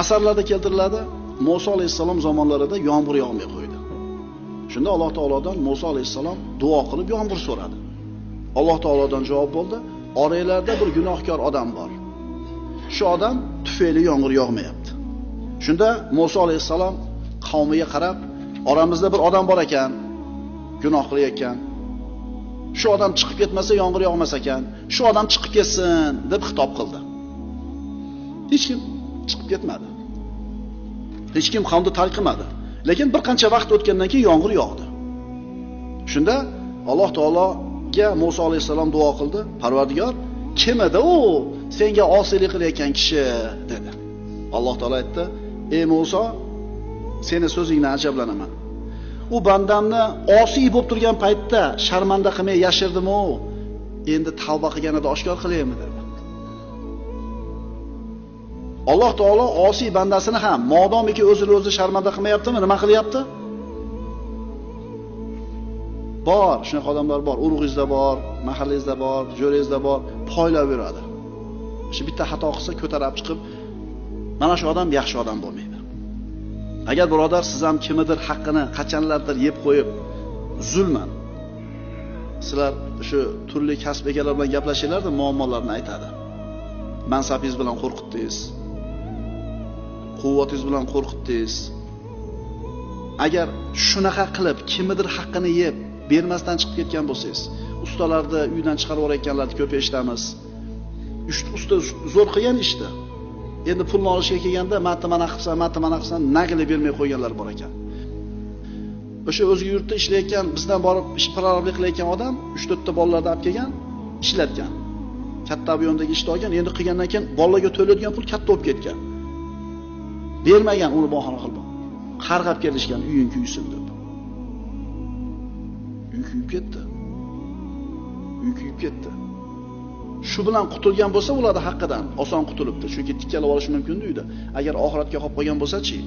Asarlarda keltiriladi, Musa alayhissalom zamonlarida yomg'ir yog'may qo'ydi. Shunda Alloh taolodan Musa alayhissalom duo qilib yomg'ir so'radi. Alloh taolodan javob bo'ldi: "Oranglarda bir gunohkor odam bor. Shu odam tufayli yomg'ir yog'mayapti." Shunda Musa alayhissalom qavmiga qarab, "Oramizda bir odam bor ekan, gunoh qilayotgan. Shu odam chiqib ketmasa yomg'ir yog'mas ekan. Shu odam chiqib ketsin" deb xitob qildi. Hech kim chiqib ketmadi. Hech kim qavmni tark qilmadi. Lekin bir qancha vaqt o'tgandan keyin yomg'ir yog'di. Shunda Alloh taologa Musa alayhissalom duo qildi: "Parvardigor, kim edi u senga osiylik qilayotgan kishi?" dedi. Alloh taolo aytdi: "Ey Musa, seni so'zingdan ajablanaman. U bandamni osiy bo'lib turgan paytda sharmanda qilmay yashirdim-u, endi tavba qilganida oshkor qilaymi?" dedi. Alloh taolo osiy bandasini ham modomiki o'zini sharmanda qilmayaptimi, nima qilyapti? Bor, shunaqa odamlar bor, urug'ingizda bor, mahallangizda bor, jo'rangizda bor, poylab yuradi. Shu bitta xato qilsa ko'tarib chiqib, mana shu odam yaxshi odam bo'lmaydi. Agar birodar siz ham kimnidir haqqini qachonlardir yeb qo'yib, zulman sizlar shu turli kasb egalari bilan gaplashinglarda muammolarni aytadi. Mansabingiz bilan qo'rqitdingiz. Quvvatingiz bilan qo'rqitdingiz. Agar shunaqa qilib kimnidir haqqini yeb bermasdan chiqib ketgan bo'lsangiz, ustalarni uydan chiqarib yuborayotganlarni ko'p eshitamiz. Usta zo'r qilgan ishdi. Endi pulni olishga kelganda mana qilsan, nagili bermay qo'yganlar bor ekan. O'sha o'zga yurtda ishlayotgan, bizdan borib ish prorablik qilayotgan odam 3-4 ta bolalarni olib kelgan, ishlatgan. Katta ob'yomdagi ishni olgan, endi qilgandan keyin bolalarga to'laydigan pul katta bo'lib ketgan. Bermagan, uni bahona qilib. Qarg'ab kelishgan, uying kuysin deb. Uy kuyib ketdi. Uy kuyib ketdi. Shu bilan qutulgan bo'lsa, ularning haqqidan oson qutulibdi. Chunki tikkalab olish mumkin uyda. Agar oxiratga qolib qolgan bo'lsa-chi?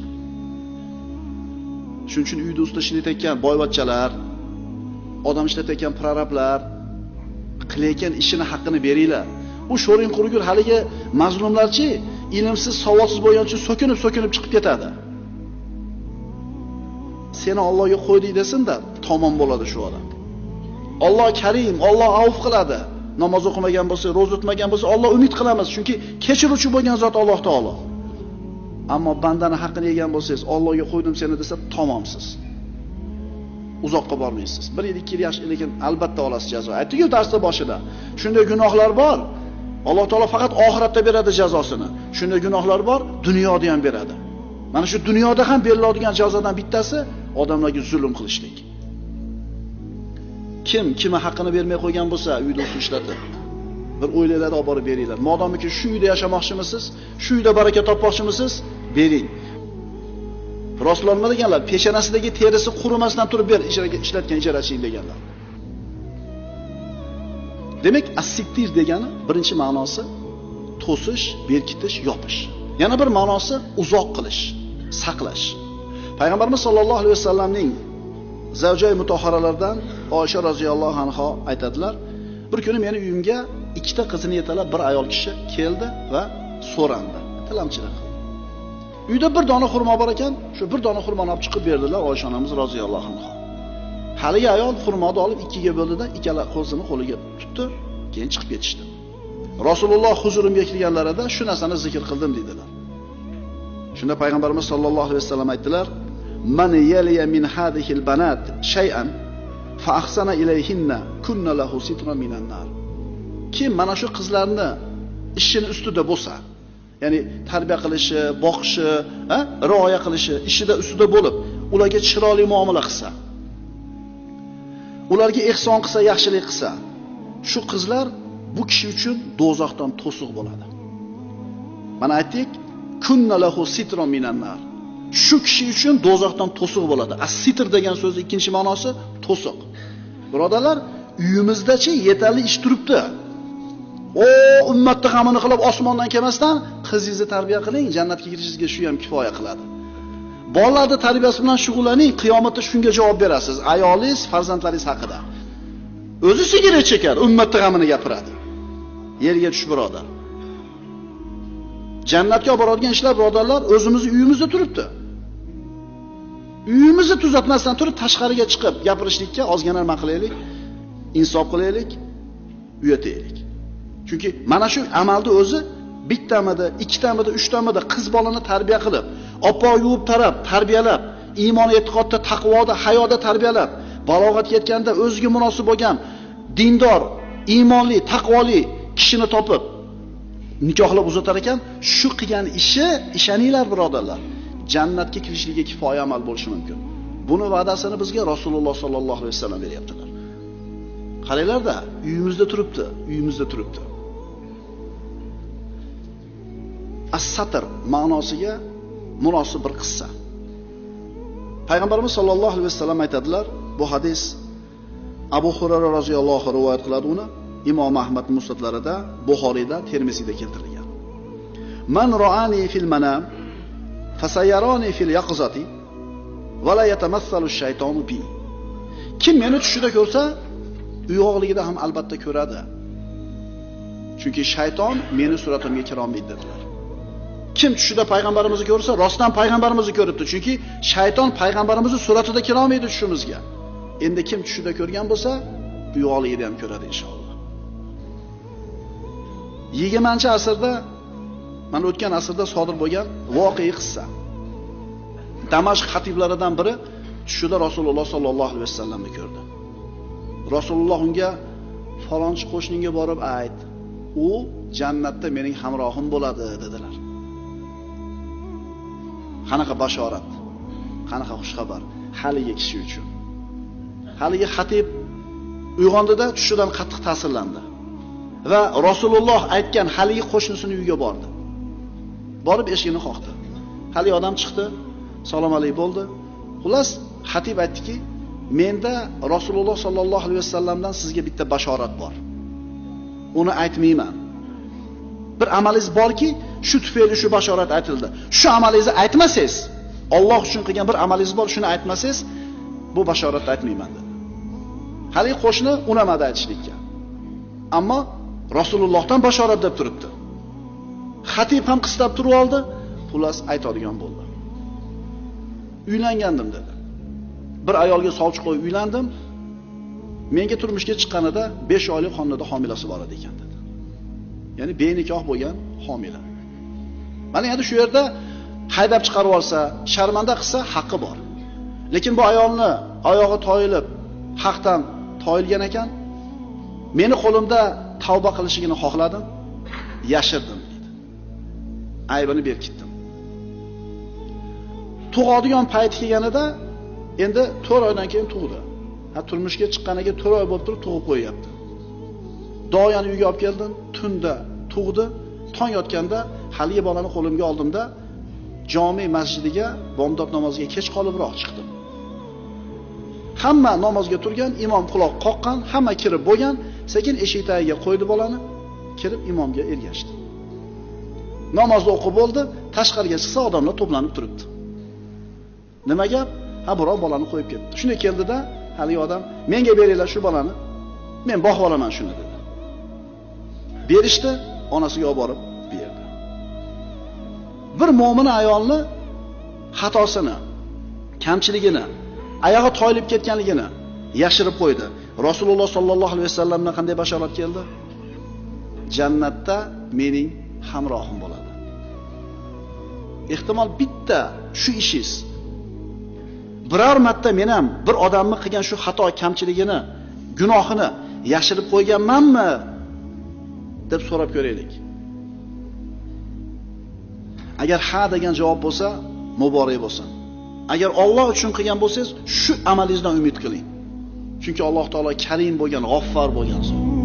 Shuning uchun uyda usta ishlayotgan boyvachchalar, odam ishlatayotgan prorablar qilayotgan ishini haqqini beringlar. U sho'ring qurgur haligi mazlumlarchi, ilmsiz, savodsiz bo'lgan uchun so'kinib chiqib ketadi. Seni Allohga qo'ydik desin-da, tamom bo'ladi shu odam. Alloh Karim, Alloh avf qiladi. Namoz o'qimagan bo'lsa, ro'za tutmagan bo'lsa, Alloh umid qilamiz, chunki kechiruvchi bo'lgan zot Alloh taolo. Ammo bandani haqqini yegan bo'lsangiz, Allohga qo'ydim seni desa, tamomsiz. Uzoqqa bormaysiz. 1 yil, 2 yil yaxshi, lekin albatta olasiz jazo. Aytdik-ku darsda boshida. Shunday gunohlar bor. Alloh taolo faqat oxiratda beradi jazosini. Shunday gunohlar bor, dunyoda ham beradi. Mana shu dunyoda ham beriladigan jazodan bittasi odamlarga zulm qilishlik. Kim haqqini bermay qo'ygan bo'lsa, uyda usul ishlatib, bir o'ylaylarni olib borib beringlar. Modomiki shu uyda yashamoqchimisiz, shu uyda baraka topmoqchimisiz, bering. Rasululloh nima deganlar? Peshonasidagi terisi qurimasdan turib ber, ishlatgan ijarachi deganlar. Demak, as-sittir degani birinchi ma'nosi to'sish, berkitish, yopish. Yana bir ma'nosi uzoq qilish, saqlash. Payg'ambarimiz sollallohu alayhi vasallamning zavjay mutahharalardan Oysha roziyallohu anha aytadilar: "Bir kuni meni uyimga 2 ta qizini yetalab bir ayol kishi keldi va so'randi, tilamchilik qildi. Uyda bir dona xurmo bor ekan, shu bir dona xurmoni olib chiqib berdilar Oysha onamiz roziyallohu anha. Haligi ayol xurmoni olib 2ga bo'ldida, ikkala qo'zini qo'liga tutdi, keyin chiqib ketishdi. Rasululloh huzurimga kelganlarida shu narsani zikr qildim dedilar. Shunda payg'ambarimiz sollallohu alayhi vasallam aytdilar: "Man yaliya min hadihil banat shay'an fa ahsana ilayhinna kunna lahu sitran minan nar." Kim mana shu qizlarni ishini ustida bo'lsa, ya'ni tarbiya qilishi, boqishi, rioya qilishi, ishida ustida bo'lib, ularga chiroyli muomala qilsa, ularga ihson qilsa, yaxshilik qilsa, shu qizlar bu kishi uchun do'zaxdan to'siq bo'ladi. Mana aytdik, kunna lahu sitran minan nar. Shu kishi uchun do'zaxdan to'siq bo'ladi. As-sitr degan so'zning ikkinchi ma'nosi to'siq. Birodarlar, uyimizda-chi yetarli ish turibdi. Ummatni g'amini qilib osmondan kelmasdan qizingizni tarbiya qiling, jannatga kirishingizga shu ham kifoya qiladi. Bolalarni tarbiyasi bilan shug'ullaning, qiyomatda shunga javob berasiz. Ayolingiz, farzandlaringiz haqida. O'zi sigaret chekar, ummatni g'amini gapiradi. Yerga tush birodar. Jannatga olib boradigan ishlar, birodarlar, o'zimizni uyimizda turibdi. Uyimizni tuzatmasdan turib tashqariga chiqib gapirishlikka ozgina nima qilaylik? Insof qilaylik, uyataylik. Chunki mana shu amalni o'zi bittamida, ikkitamida, uchtamida qiz bolani tarbiya qilib, oppoq yuvib tarab, tarbiyalab, iymon, e'tiqodda, taqvoda, hayoda tarbiyalab, balog'atga yetganda o'ziga munosib bo'lgan dindor, iymonli, taqvoli kishini topib nikohlab uzatar ekan, shu qilgan ishi, ishoninglar birodarlar, jannatga kirishligiga kifoya amal bo'lishi mumkin. Buni va'dasini bizga Rasululloh sollallohu alayhi vasallam beryaptilar. Qaranglar-da, uyimizda turibdi, uyimizda turibdi. As-satr ma'nosiga munosib bir qissa. Payg'ambarimiz sollallohu alayhi vasallam aytadilar, bu hadis Abu Hurayra roziyallohu anhu rivoyat qiladi uni. Imom Ahmad musnadlarida, Buxoriyda, Termiziyda keltirilgan. Man ra'ani fil manam fasayarani fil yaqzati va la yatamassalu ash-shaytonu bi. Kim meni tushida ko'rsa, uyg'oqligida ham albatta ko'radi. Chunki shayton meni suratimga kira olmaydi dedilar. Kim tushida payg'ambarimizni ko'rsa, rostdan payg'ambarimizni ko'ribdi. Chunki shayton payg'ambarimizning suratida kira olmaydi tushimizga. Endi kim tushida ko'rgan bo'lsa, uyg'oqligida ham ko'radi inshaalloh. 20-asrda, mana o'tgan asrda sodir bo'lgan voqea qissa. Damashq xatiblaridan biri tushida Rasululloh sollallohu alayhi vasallamni ko'rdi. Rasululloh unga falonchi qo'shningga borib ayt, u jannatda mening hamrohim bo'ladi dedilar. Qanaqa bashorat, qanaqa xush xabar haligi kishi uchun. Haligi xatib uyg'ondida tushidan qattiq ta'sirlandi va Rasululloh aytgan haligi qo'shnisining uyiga bordi. Borib eshigini qoqdi. Haligi odam chiqdi, salom alaykum bo'ldi. Xullas, xatib aytdiki, menda Rasululloh sollallohu alayhi vasallamdan sizga bitta bashorat bor. Uni aytmayman. Bir amalingiz borki, shu tufayli shu bashorat aytildi. Shu amalingizni aytmasangiz, Alloh uchun qilgan bir amalingiz bor, shuni aytmasangiz, bu bashoratni aytmayman dedi. Haligi qo'shni unamadi aytishlikka. Ammo Rasulullohdan bashorat deb turibdi. Xatib ham qistab turib oldi, xullas aytadigan bo'ldi. Uylangandim dedi. Bir ayolga sovchi qo'yib uylandim. Menga turmushga chiqqanida 5 oylik xonada homilasi bor edi ekan dedi. Ya'ni benikoh bo'lgan homila. Mana endi shu yerda haydab chiqarib olsa, sharmanda qilsa haqqi bor. Lekin bu ayolni oyog'i toyilib, haqdan toyilgan ekan, meni qo'limda tavba qilishligini xohladim, yashirdim dedi. Aybini berib ketdim. Tug'adigan payti kelganida endi 4 oydan keyin tug'di. Turmushga chiqqaniga 4 oy bo'lib turib tug'ib qo'yapti. Doyani uyga olib keldim, tunda tug'di. Tong yotganda haligi bolani qo'limga oldimda jami masjidiga bomdod namoziga kech qolibroq chiqdim. Hamma namozga turgan, imom quloq qoqqan, hamma kirib bo'lgan, sekin eshik tagiga qo'ydi bolani, kirib imomga ergashdi. Namozni o'qib bo'ldi, tashqariga chiqsa odamlar to'planib turibdi. Nima gap? Ha, birov bolani qo'yib ketdi. Shunda keldida haligi odam, menga beringlar shu bolani, men boqib olaman shuni dedi. Berishdi, onasiga olib borib berdi. Bir mo'min ayolni xatosini, kamchiligini, oyog'i toyilib ketganligini yashirib qo'ydi. Rasululloh sollallohu alayhi vasallamdan qanday bashorat keldi? Jannatda mening hamrohim bo'ladi. Ehtimol bitta shu ishingiz biror marta men ham bir odamni qilgan shu xato, kamchiligini, gunohini yashirib qo'yganmanmi deb so'rab ko'raylik. Agar ha degan javob bo'lsa, muborak bo'lsin. Agar Alloh uchun qilgan bo'lsangiz, shu amalingizdan umid qiling. Chunki Alloh taolo Karim bo'lgan, G'affar bo'lgan zot.